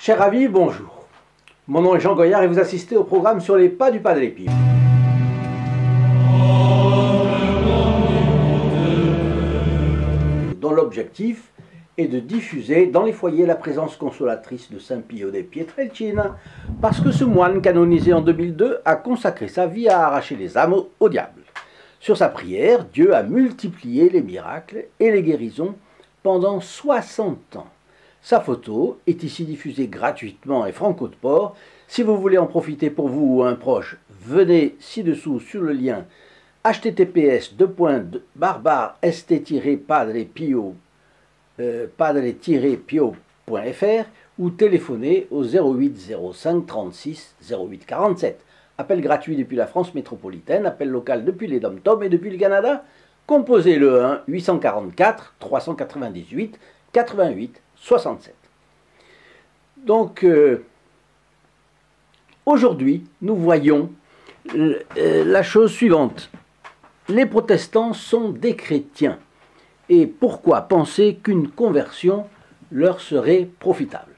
Chers amis, bonjour. Mon nom est Jean Goyard et vous assistez au programme sur les pas du Padre Pio. Dont l'objectif est de diffuser dans les foyers la présence consolatrice de Saint Pio de Pietrelcina, parce que ce moine canonisé en 2002 a consacré sa vie à arracher les âmes au diable. Sur sa prière, Dieu a multiplié les miracles et les guérisons pendant 60 ans. Sa photo est ici diffusée gratuitement et franco de port. Si vous voulez en profiter pour vous ou un proche, venez ci-dessous sur le lien https://padre-pio.fr ou téléphonez au 08 05 36 08 47. Appel gratuit depuis la France métropolitaine, appel local depuis les Dom-Tom et depuis le Canada. Composez le 1 844 398 88 67. Donc, aujourd'hui, nous voyons la chose suivante. Les protestants sont des chrétiens. Et pourquoi penser qu'une conversion leur serait profitable?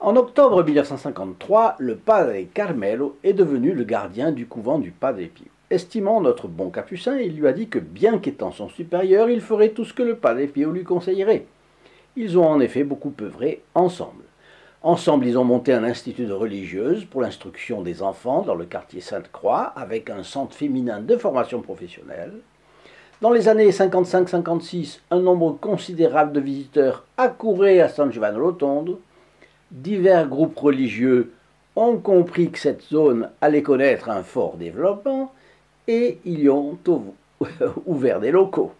En octobre 1953, le Padre Carmelo est devenu le gardien du couvent du Padre Pio. Estimant notre bon capucin, il lui a dit que bien qu'étant son supérieur, il ferait tout ce que le Padre Pio lui conseillerait. Ils ont en effet beaucoup œuvré ensemble. Ensemble, ils ont monté un institut de religieuses pour l'instruction des enfants dans le quartier Sainte-Croix, avec un centre féminin de formation professionnelle. Dans les années 55-56, un nombre considérable de visiteurs accouraient à San Giovanni Rotondo. Divers groupes religieux ont compris que cette zone allait connaître un fort développement et ils y ont ouvert des locaux.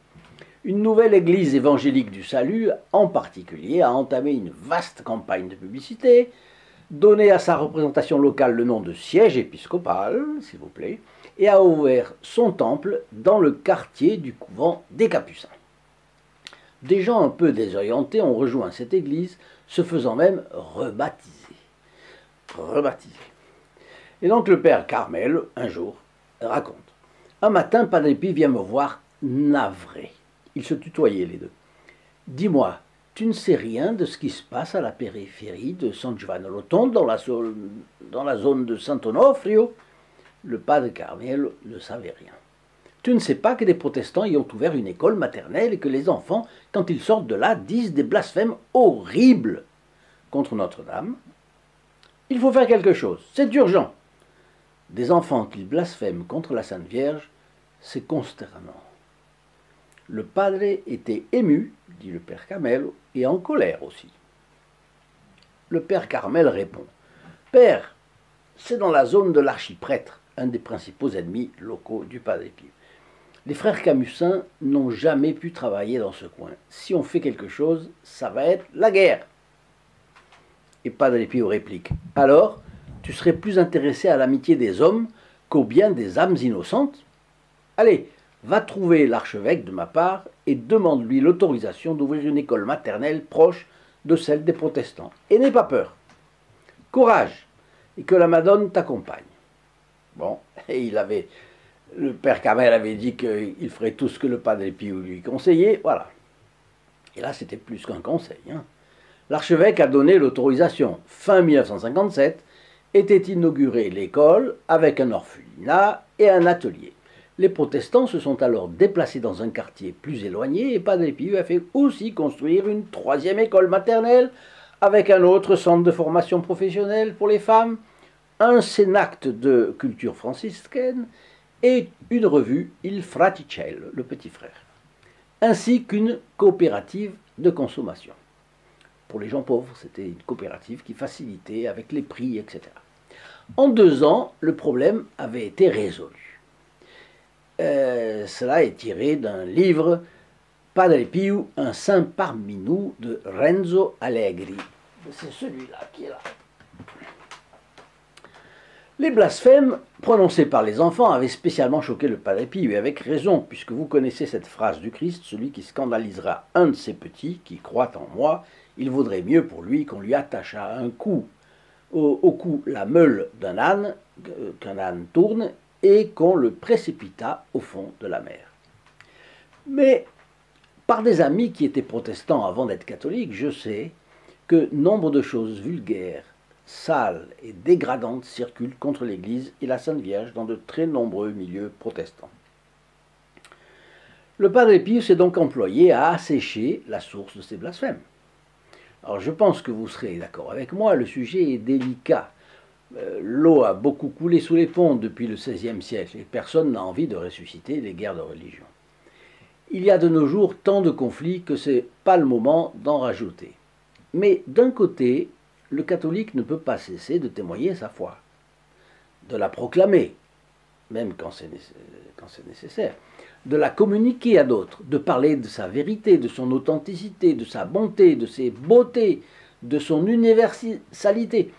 Une nouvelle église évangélique du salut, en particulier, a entamé une vaste campagne de publicité, donné à sa représentation locale le nom de siège épiscopal, s'il vous plaît, et a ouvert son temple dans le quartier du couvent des Capucins. Des gens un peu désorientés ont rejoint cette église, se faisant même rebaptiser. Et donc le père Carmel, un jour, raconte. Un matin, Padre Pio vient me voir navré. Ils se tutoyaient les deux. Dis-moi, tu ne sais rien de ce qui se passe à la périphérie de San Giovanni Rotondo, dans la zone de Sant'Onofrio? Le Padre Carmelo ne savait rien. Tu ne sais pas que des protestants y ont ouvert une école maternelle et que les enfants, quand ils sortent de là, disent des blasphèmes horribles contre Notre-Dame? Il faut faire quelque chose, c'est urgent. Des enfants qui blasphèment contre la Sainte Vierge, c'est consternant. Le padre était ému, dit le père Carmel, et en colère aussi. Le père Carmel répond, « Père, c'est dans la zone de l'archiprêtre, un des principaux ennemis locaux du Padre Pio. Les frères capucins n'ont jamais pu travailler dans ce coin. Si on fait quelque chose, ça va être la guerre. » Et Padre Pio réplique, « Alors, tu serais plus intéressé à l'amitié des hommes qu'au bien des âmes innocentes? Allez, va trouver l'archevêque de ma part et demande-lui l'autorisation d'ouvrir une école maternelle proche de celle des protestants. Et n'aie pas peur. Courage, et que la Madone t'accompagne. » Bon, et le père Carmel avait dit qu'il ferait tout ce que le Padre Pio lui conseillait, voilà. Et là, c'était plus qu'un conseil. L'archevêque a donné l'autorisation. Fin 1957, était inaugurée l'école avec un orphelinat et un atelier. Les protestants se sont alors déplacés dans un quartier plus éloigné et Padre Pio a fait aussi construire une troisième école maternelle avec un autre centre de formation professionnelle pour les femmes, un cénacle de culture franciscaine et une revue Il Fraticello, le petit frère, ainsi qu'une coopérative de consommation. Pour les gens pauvres, c'était une coopérative qui facilitait avec les prix, etc. En 2 ans, le problème avait été résolu. Cela est tiré d'un livre Padre Pio, un saint parmi nous de Renzo Allegri. C'est celui-là qui est là. Les blasphèmes prononcés par les enfants avaient spécialement choqué le Padre Pio, et avec raison, puisque vous connaissez cette phrase du Christ, celui qui scandalisera un de ses petits, qui croit en moi, il vaudrait mieux pour lui qu'on lui attachât un coup, au cou la meule d'un âne, qu'un âne tourne, et qu'on le précipitât au fond de la mer. Mais par des amis qui étaient protestants avant d'être catholiques, je sais que nombre de choses vulgaires, sales et dégradantes circulent contre l'Église et la Sainte Vierge dans de très nombreux milieux protestants. Le Padre Pio s'est donc employé à assécher la source de ces blasphèmes. Alors je pense que vous serez d'accord avec moi, le sujet est délicat. L'eau a beaucoup coulé sous les ponts depuis le XVIe siècle et personne n'a envie de ressusciter les guerres de religion. Il y a de nos jours tant de conflits que ce n'est pas le moment d'en rajouter. Mais d'un côté, le catholique ne peut pas cesser de témoigner sa foi, de la proclamer, même quand c'est nécessaire, de la communiquer à d'autres, de parler de sa vérité, de son authenticité, de sa bonté, de ses beautés, de son universalité.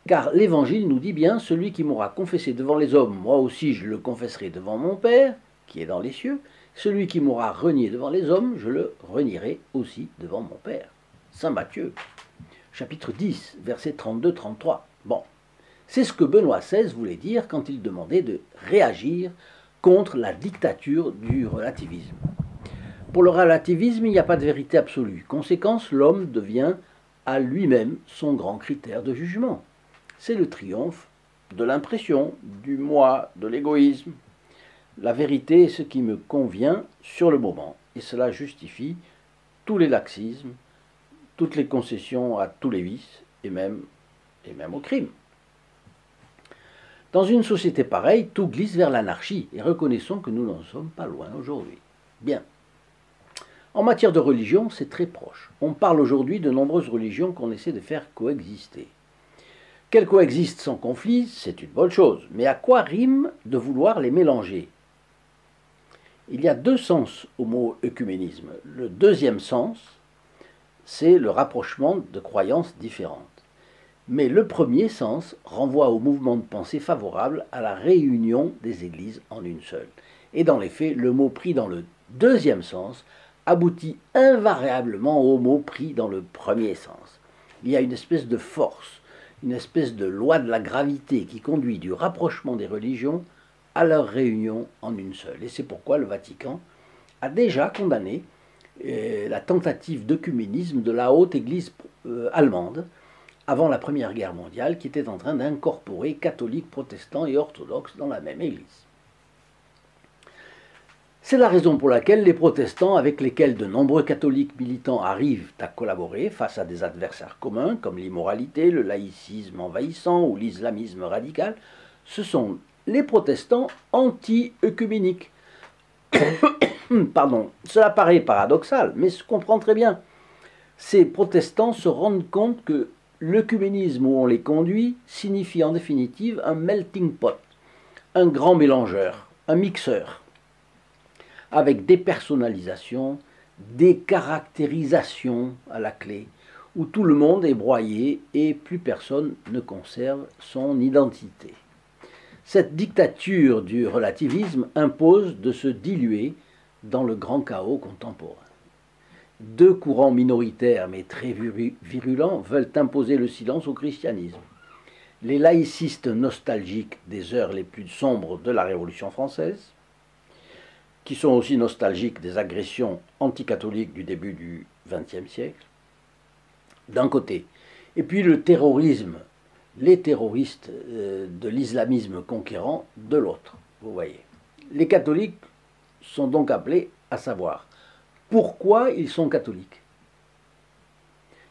Car l'Évangile nous dit bien, celui qui m'aura confessé devant les hommes, moi aussi je le confesserai devant mon Père, qui est dans les cieux. Celui qui m'aura renié devant les hommes, je le renierai aussi devant mon Père. Saint Matthieu, chapitre 10, versets 32-33. Bon, c'est ce que Benoît XVI voulait dire quand il demandait de réagir contre la dictature du relativisme. Pour le relativisme, il n'y a pas de vérité absolue. Conséquence, l'homme devient à lui-même son grand critère de jugement. C'est le triomphe de l'impression, du moi, de l'égoïsme. La vérité est ce qui me convient sur le moment, et cela justifie tous les laxismes, toutes les concessions à tous les vices, et même au crime. Dans une société pareille, tout glisse vers l'anarchie, et reconnaissons que nous n'en sommes pas loin aujourd'hui. Bien. En matière de religion, c'est très proche. On parle aujourd'hui de nombreuses religions qu'on essaie de faire coexister. Qu'elles coexistent sans conflit, c'est une bonne chose, mais à quoi rime de vouloir les mélanger? Il y a deux sens au mot œcuménisme. Le deuxième sens, c'est le rapprochement de croyances différentes. Mais le premier sens renvoie au mouvement de pensée favorable à la réunion des églises en une seule. Et dans les faits, le mot pris dans le deuxième sens aboutit invariablement au mot pris dans le premier sens. Il y a une espèce de force, une espèce de loi de la gravité qui conduit du rapprochement des religions à leur réunion en une seule. Et c'est pourquoi le Vatican a déjà condamné la tentative d'œcuménisme de la haute église allemande avant la Première Guerre mondiale, qui était en train d'incorporer catholiques, protestants et orthodoxes dans la même église. C'est la raison pour laquelle les protestants, avec lesquels de nombreux catholiques militants arrivent à collaborer face à des adversaires communs comme l'immoralité, le laïcisme envahissant ou l'islamisme radical, ce sont les protestants anti-œcuméniques. Pardon, cela paraît paradoxal, mais se comprend très bien. Ces protestants se rendent compte que l'œcuménisme où on les conduit signifie en définitive un melting pot, un grand mélangeur, un mixeur, avec des personnalisations, des caractérisations à la clé, où tout le monde est broyé et plus personne ne conserve son identité. Cette dictature du relativisme impose de se diluer dans le grand chaos contemporain. Deux courants minoritaires mais très virulents veulent imposer le silence au christianisme. Les laïcistes nostalgiques des heures les plus sombres de la Révolution française, qui sont aussi nostalgiques des agressions anticatholiques du début du XXe siècle, d'un côté, et puis le terrorisme, les terroristes de l'islamisme conquérant de l'autre, vous voyez. Les catholiques sont donc appelés à savoir pourquoi ils sont catholiques.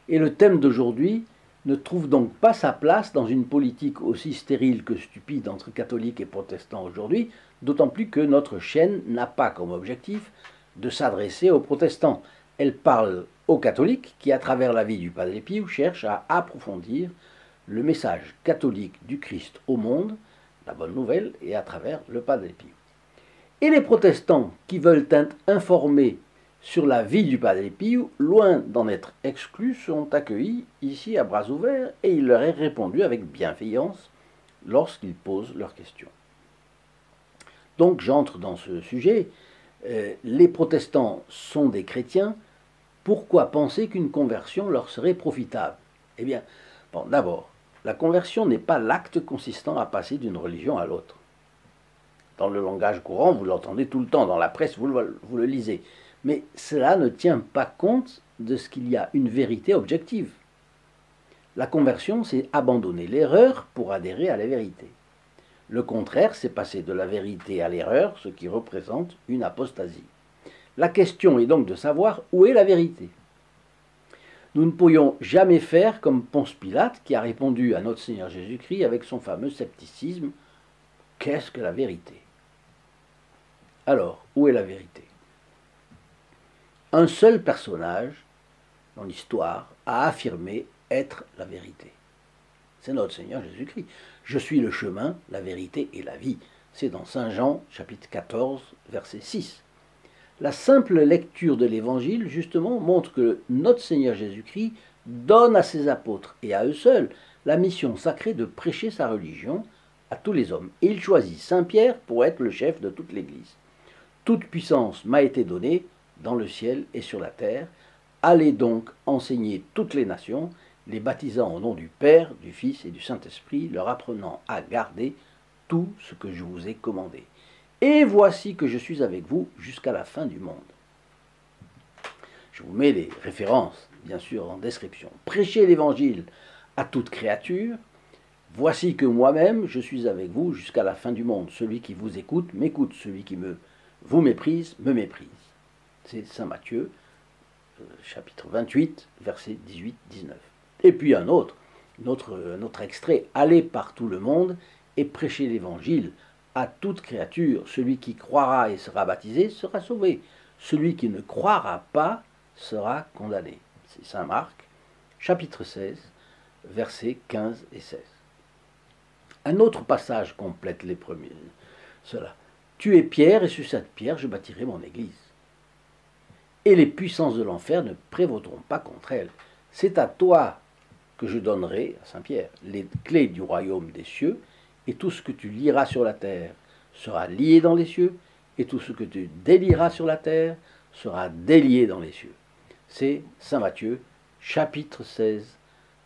Et le thème d'aujourd'hui ne trouve donc pas sa place dans une politique aussi stérile que stupide entre catholiques et protestants aujourd'hui, d'autant plus que notre chaîne n'a pas comme objectif de s'adresser aux protestants. Elle parle aux catholiques qui, à travers la vie du Padre Pio, cherchent à approfondir le message catholique du Christ au monde, la bonne nouvelle, et à travers le Padre Pio. Et les protestants qui veulent être informés sur la vie du Padre Pio, loin d'en être exclus, sont accueillis ici à bras ouverts et il leur est répondu avec bienveillance lorsqu'ils posent leurs questions. Donc j'entre dans ce sujet. Les protestants sont des chrétiens. Pourquoi penser qu'une conversion leur serait profitable? Eh bien, bon, d'abord, la conversion n'est pas l'acte consistant à passer d'une religion à l'autre. Dans le langage courant, vous l'entendez tout le temps, dans la presse, vous le lisez. Mais cela ne tient pas compte de ce qu'il y a une vérité objective. La conversion, c'est abandonner l'erreur pour adhérer à la vérité. Le contraire, c'est passer de la vérité à l'erreur, ce qui représente une apostasie. La question est donc de savoir où est la vérité. Nous ne pourrions jamais faire comme Ponce Pilate qui a répondu à notre Seigneur Jésus-Christ avec son fameux scepticisme « Qu'est-ce que la vérité ?» Alors, où est la vérité? Un seul personnage dans l'histoire a affirmé être la vérité. C'est notre Seigneur Jésus-Christ. Je suis le chemin, la vérité et la vie. C'est dans Saint Jean, chapitre 14, verset 6. La simple lecture de l'Évangile, justement, montre que notre Seigneur Jésus-Christ donne à ses apôtres et à eux seuls la mission sacrée de prêcher sa religion à tous les hommes. Et il choisit Saint Pierre pour être le chef de toute l'Église. Toute puissance m'a été donnée dans le ciel et sur la terre. Allez donc enseigner toutes les nations, les baptisant au nom du Père, du Fils et du Saint-Esprit, leur apprenant à garder tout ce que je vous ai commandé. Et voici que je suis avec vous jusqu'à la fin du monde. Je vous mets les références, bien sûr, en description. Prêchez l'Évangile à toute créature. Voici que moi-même, je suis avec vous jusqu'à la fin du monde. Celui qui vous écoute, m'écoute. Celui qui vous méprise, me méprise. C'est Saint Matthieu, chapitre 28, versets 18-19. Et puis un autre extrait. Allez par tout le monde et prêchez l'Évangile à toute créature. Celui qui croira et sera baptisé sera sauvé. Celui qui ne croira pas sera condamné. C'est Saint Marc, chapitre 16, versets 15 et 16. Un autre passage complète les premiers. Cela. Tu es Pierre, et sur cette pierre je bâtirai mon église. Et les puissances de l'enfer ne prévaudront pas contre elle. C'est à toi que je donnerai, à Saint Pierre, les clés du royaume des cieux, et tout ce que tu lieras sur la terre sera lié dans les cieux, et tout ce que tu délieras sur la terre sera délié dans les cieux. C'est Saint Matthieu, chapitre 16,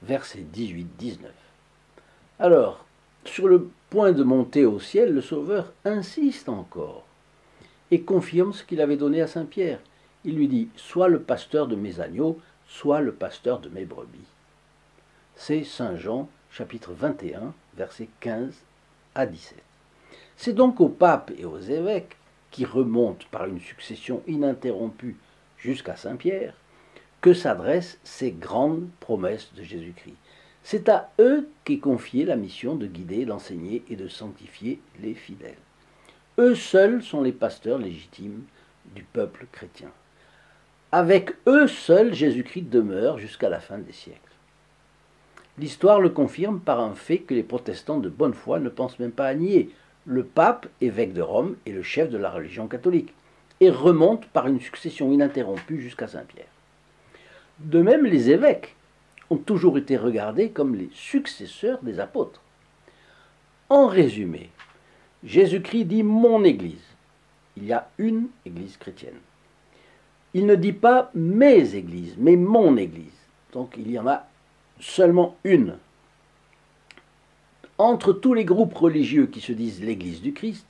versets 18-19. Alors, sur le point de monter au ciel, le Sauveur insiste encore et confirme ce qu'il avait donné à Saint Pierre. Il lui dit « Sois le pasteur de mes agneaux, sois le pasteur de mes brebis ». C'est Saint Jean, chapitre 21, versets 15 à 17. C'est donc aux papes et aux évêques, qui remontent par une succession ininterrompue jusqu'à Saint Pierre, que s'adressent ces grandes promesses de Jésus-Christ. C'est à eux qu'est confiée la mission de guider, d'enseigner et de sanctifier les fidèles. Eux seuls sont les pasteurs légitimes du peuple chrétien. Avec eux seuls, Jésus-Christ demeure jusqu'à la fin des siècles. L'histoire le confirme par un fait que les protestants de bonne foi ne pensent même pas à nier. Le pape, évêque de Rome, est le chef de la religion catholique et remonte par une succession ininterrompue jusqu'à Saint-Pierre. De même, les évêques ont toujours été regardés comme les successeurs des apôtres. En résumé, Jésus-Christ dit « mon Église ». Il y a une Église chrétienne. Il ne dit pas « mes églises », mais « mon Église ». Donc il y en a seulement une. Entre tous les groupes religieux qui se disent l'Église du Christ,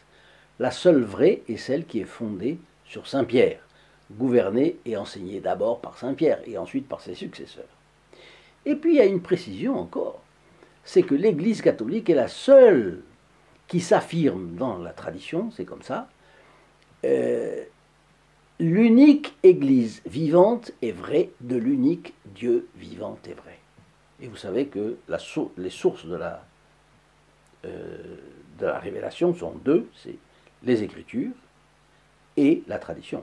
la seule vraie est celle qui est fondée sur Saint Pierre, gouvernée et enseignée d'abord par Saint Pierre et ensuite par ses successeurs. Et puis il y a une précision encore, c'est que l'Église catholique est la seule qui s'affirme dans la tradition, c'est comme ça, l'unique Église vivante et vraie de l'unique Dieu vivant et vrai. Et vous savez que les sources de la révélation sont deux, c'est les Écritures et la tradition.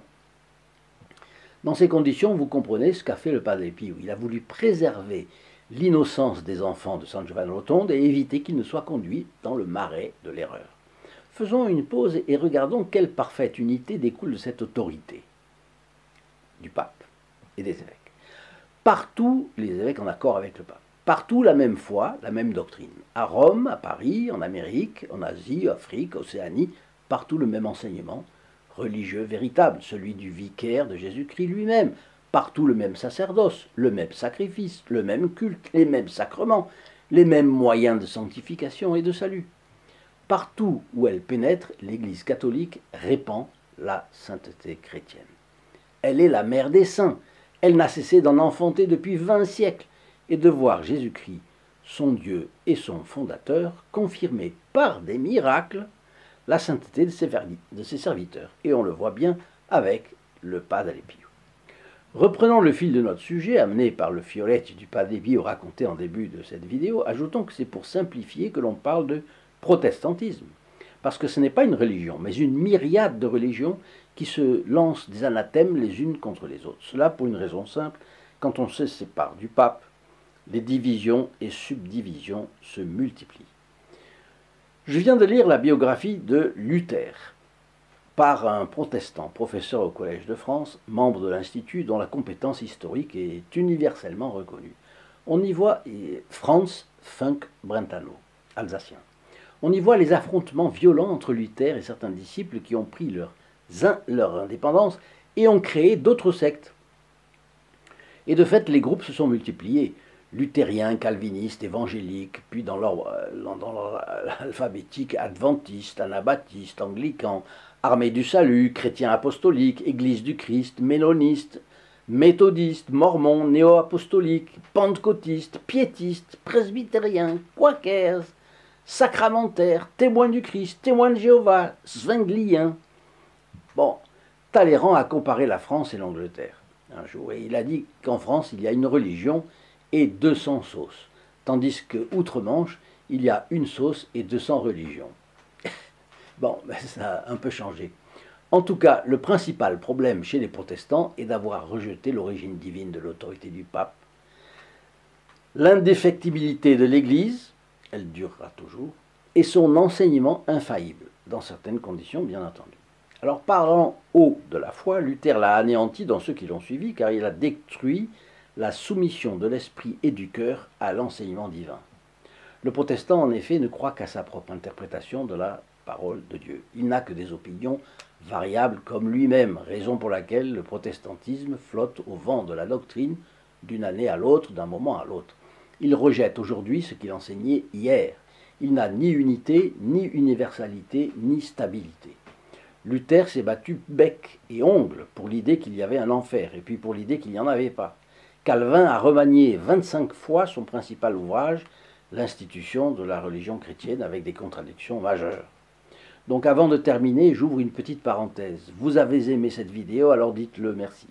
Dans ces conditions, vous comprenez ce qu'a fait le Padre Pio. Il a voulu préserver l'innocence des enfants de San Giovanni Rotondo et éviter qu'ils ne soient conduits dans le marais de l'erreur. Faisons une pause et regardons quelle parfaite unité découle de cette autorité du pape et des évêques. Partout, les évêques en accord avec le pape. Partout, la même foi, la même doctrine. À Rome, à Paris, en Amérique, en Asie, Afrique, Océanie, partout le même enseignement religieux véritable, celui du vicaire de Jésus-Christ lui-même. Partout le même sacerdoce, le même sacrifice, le même culte, les mêmes sacrements, les mêmes moyens de sanctification et de salut. Partout où elle pénètre, l'Église catholique répand la sainteté chrétienne. Elle est la mère des saints. Elle n'a cessé d'en enfanter depuis 20 siècles. et de voir Jésus-Christ, son Dieu et son fondateur, confirmer par des miracles la sainteté de ses serviteurs. Et on le voit bien avec le Padre Pio. Reprenons le fil de notre sujet, amené par le Fioretti du Padre Pio raconté en début de cette vidéo, ajoutons que c'est pour simplifier que l'on parle de protestantisme. Parce que ce n'est pas une religion, mais une myriade de religions qui se lancent des anathèmes les unes contre les autres. Cela pour une raison simple, quand on se sépare du pape, les divisions et subdivisions se multiplient. Je viens de lire la biographie de Luther par un protestant, professeur au Collège de France, membre de l'Institut dont la compétence historique est universellement reconnue. On y voit Franz Funk Brentano, alsacien. On y voit les affrontements violents entre Luther et certains disciples qui ont pris leur indépendance et ont créé d'autres sectes. Et de fait, les groupes se sont multipliés. Luthériens, calvinistes, évangéliques, puis dans l'ordre alphabétique, adventistes, anabaptistes, anglicans, armée du salut, chrétiens apostoliques, église du Christ, ménonistes, méthodistes, mormons, néo-apostoliques, pentecôtistes, piétistes, presbytériens, quakers, sacramentaires, témoins du Christ, témoins de Jéhovah, zwingliens. Bon, Talleyrand a comparé la France et l'Angleterre un jour, et il a dit qu'en France, il y a une religion et 200 sauces, tandis qu'outre-Manche, il y a une sauce et 200 religions. Bon, ben ça a un peu changé. En tout cas, le principal problème chez les protestants est d'avoir rejeté l'origine divine de l'autorité du pape, l'indéfectibilité de l'Église, elle durera toujours, et son enseignement infaillible, dans certaines conditions bien entendu. Alors parlant haut de la foi, Luther l'a anéanti dans ceux qui l'ont suivi, car il a détruit la soumission de l'esprit et du cœur à l'enseignement divin. Le protestant, en effet, ne croit qu'à sa propre interprétation de la parole de Dieu. Il n'a que des opinions variables comme lui-même, raison pour laquelle le protestantisme flotte au vent de la doctrine d'une année à l'autre, d'un moment à l'autre. Il rejette aujourd'hui ce qu'il enseignait hier. Il n'a ni unité, ni universalité, ni stabilité. Luther s'est battu bec et ongle pour l'idée qu'il y avait un enfer, et puis pour l'idée qu'il n'y en avait pas. Calvin a remanié 25 fois son principal ouvrage, l'institution de la religion chrétienne, avec des contradictions majeures. Donc avant de terminer, j'ouvre une petite parenthèse. Vous avez aimé cette vidéo, alors dites-le merci.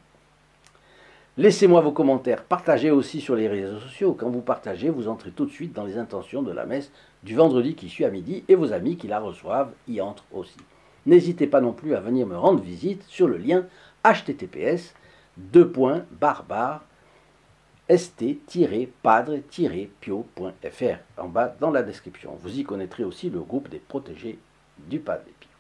Laissez-moi vos commentaires, partagez aussi sur les réseaux sociaux. Quand vous partagez, vous entrez tout de suite dans les intentions de la messe du vendredi qui suit à midi, et vos amis qui la reçoivent y entrent aussi. N'hésitez pas non plus à venir me rendre visite sur le lien https://st-padre-pio.fr en bas dans la description. Vous y connaîtrez aussi le groupe des protégés du Padre Pio.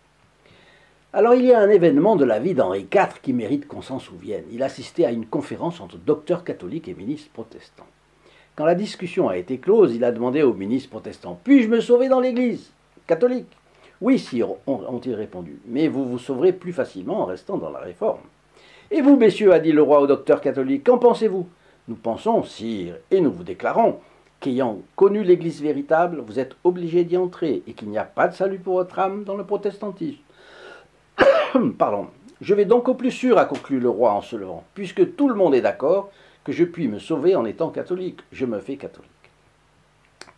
Alors il y a un événement de la vie d'Henri IV qui mérite qu'on s'en souvienne. Il assistait à une conférence entre docteurs catholiques et ministres protestants. Quand la discussion a été close, il a demandé aux ministres protestants « Puis-je me sauver dans l'église catholique ?» « Oui, sire, ont-ils répondu, mais vous vous sauverez plus facilement en restant dans la réforme. »« Et vous, messieurs, a dit le roi au docteur catholique, qu'en pensez-vous ?»« Nous pensons, sire, et nous vous déclarons, qu'ayant connu l'église véritable, vous êtes obligés d'y entrer, et qu'il n'y a pas de salut pour votre âme dans le protestantisme. » Pardon. « Je vais donc au plus sûr, a conclu le roi en se levant, puisque tout le monde est d'accord que je puis me sauver en étant catholique. Je me fais catholique. »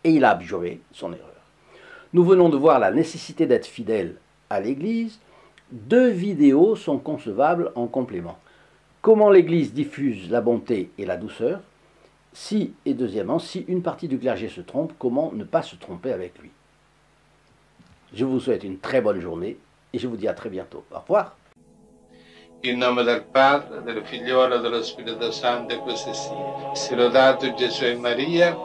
Et il a abjuré son erreur. Nous venons de voir la nécessité d'être fidèle à l'Église. 2 vidéos sont concevables en complément. Comment l'Église diffuse la bonté et la douceur. Et deuxièmement, si une partie du clergé se trompe, comment ne pas se tromper avec lui. Je vous souhaite une très bonne journée et je vous dis à très bientôt. Au revoir. In nome del Padre, del Figliolo e dello Spirito Santo, e così sia. Sia lodato Gesù e Maria,